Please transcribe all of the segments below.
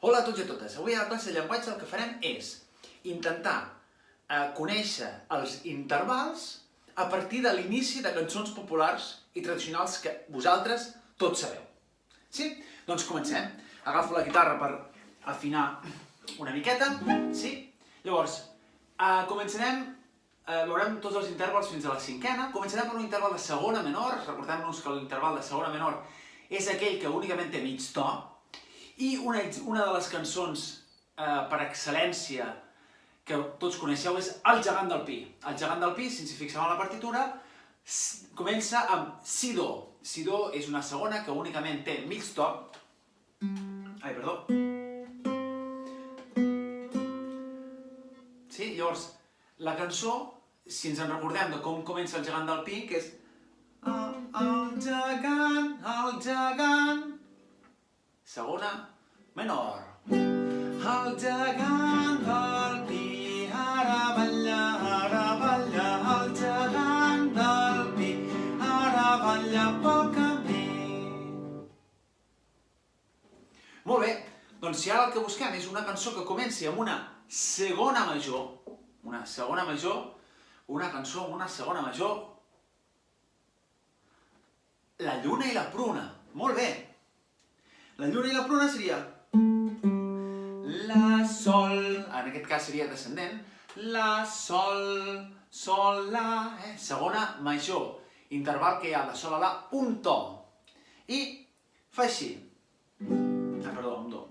Hola a tots i a totes. Avui a la classe de llenguatge el que farem és intentar conèixer els intervals a partir de l'inici de cançons populars i tradicionals que vosaltres tots sabeu. Sí? Doncs comencem. Agafo la guitarra per afinar una miqueta. Sí? Llavors, començarem, veurem tots els intervals fins a la cinquena. Començarem per un interval de segona menor. Recordem-nos que l'interval de segona menor és aquell que únicament té mig to. I una de les cançons per excel·lència que tots coneixeu és El gegant del Pi. El gegant del Pi, si ens hi fixem a la partitura, comença amb Si-Do. Si-Do és una segona que únicament té mig to. Ai, perdó. Sí, llavors, la cançó, si ens en recordem de com comença El gegant del Pi, que és El gegant... Segona menor. El gegant del Pi, ara balla el gegant del Pi, ara balla pel camí. Molt bé, doncs si ara el que busquem és una cançó que comenci amb una segona major, una cançó amb una segona major, La lluna i la pruna. Molt bé. La lluna i la pruna seria La, sol, en aquest cas seria descendent, La, sol, sol, la, segona major, interval que hi ha de sol a la, un to. I fa així. Perdó, un do.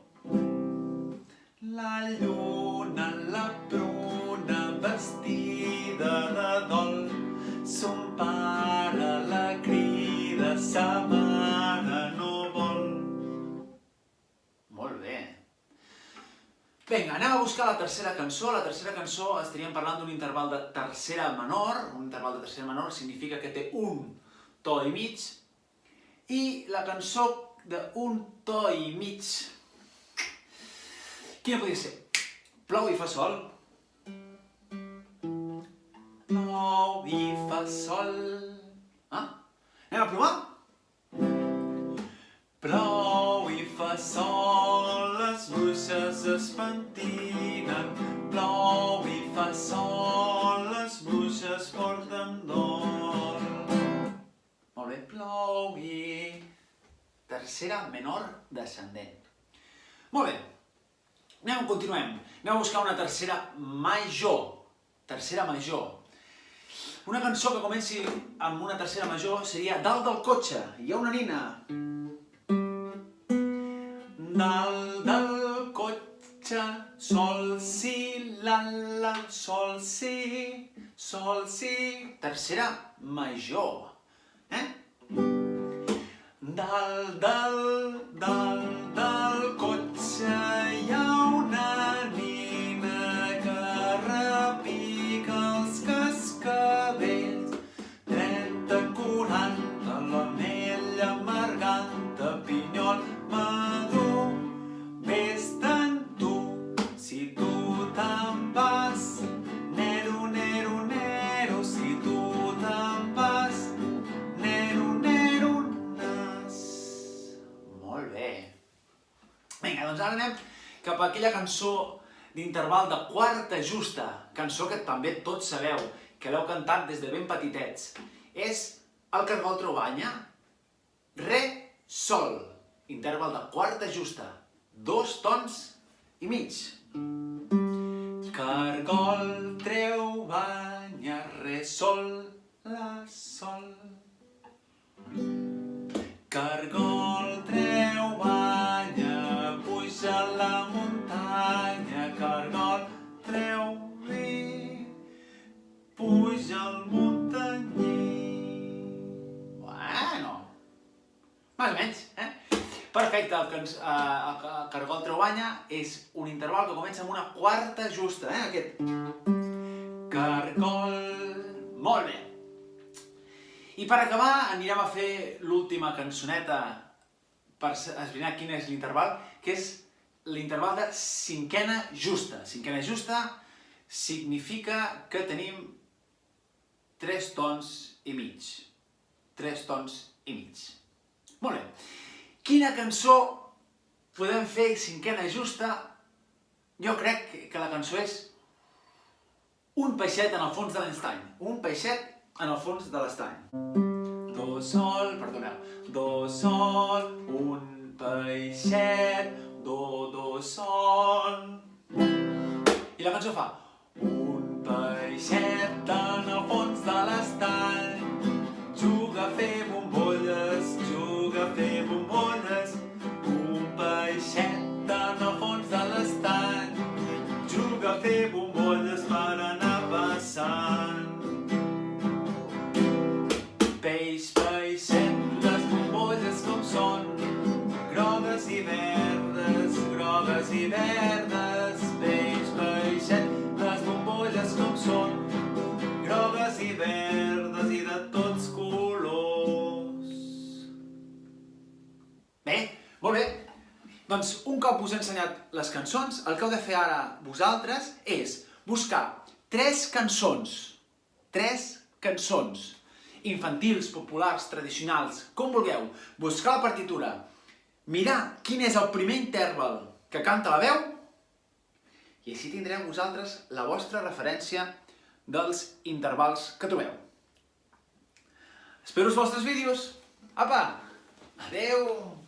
La lluna, la pruna, vestida de dol, son pare la crida, sa mare no vol. Molt bé. Vinga, anem a buscar la tercera cançó. La tercera cançó estaríem parlant d'un interval de tercera menor. Un interval de tercera menor significa que té un to i mig. I la cançó d'un to i mig... Quina podria ser? Plou i fa sol. Plou i fa sol. Anem a provar? Plou i fa sol, les bruixes es pentinen. Plou i fa sol, les bruixes porten dol. Molt bé, plou i... tercera menor descendent. Molt bé, continuem. Anem a buscar una tercera major. Tercera major. Una cançó que comenci amb una tercera major seria Dalt del cotxe. Hi ha una nina. Dalt del cotxe, sol, si, la, la, sol, si, tercera major. Dalt del cotxe hi ha una nina que repica els cascavells. 30, 40, l'anella amarganta, pinyol madur. Vés-te'n tu, si tu te'n vas. Nero, nero, nero, si tu te'n vas. Nero, nero, nas. Molt bé. Vinga, doncs ara anem cap a aquella cançó d'interval de quarta justa. Cançó que també tots sabeu, que l'heu cantat des de ben petitets. És el Cargol Treu-Banya. Re, sol. Interval de quarta justa. 2 tons i mig. Cargol treu-banya, re, sol, la, sol. Cargol treu-banya, puja a la muntanya. Cargol treu-vi, puja al muntanyer. Bueno, més o menys, Perfecte, el Cargol Treu-Banya és un interval que comença amb una quarta justa, aquest. Cargol... Molt bé. I per acabar anirem a fer l'última cançoneta per esbrinar quin és l'interval, que és l'interval de cinquena justa. Cinquena justa significa que tenim 3 tons i mig. 3 tons i mig. Molt bé. Quina cançó podem fer cinquena justa. Jo crec que la cançó és Un peixet en el fons de l'estany. Un peixet en el fons de l'estany. Do, sol, perdoneu. Do, sol, un peixet, do, sol. I la cançó fa un peixet en el fons de l'estany, juga a fer bombolles, juga a fer bombolles. Un peixet en el fons de l'estany, juga a fer bombolles per anar passant. Peix, peixet, les bombolles com són, grogues i verdes, grogues i verdes. Peix, peixet, les bombolles com són, grogues i verdes i de tots colors. Bé, molt bé. Doncs un cop us he ensenyat les cançons, el que heu de fer ara vosaltres és buscar tres cançons infantils, populars, tradicionals, com vulgueu, buscar la partitura, mirar quin és el primer interval que canta la veu i així tindreu vosaltres la vostra referència dels intervals que trobeu. Espero els vostres vídeos. Apa! Adeu!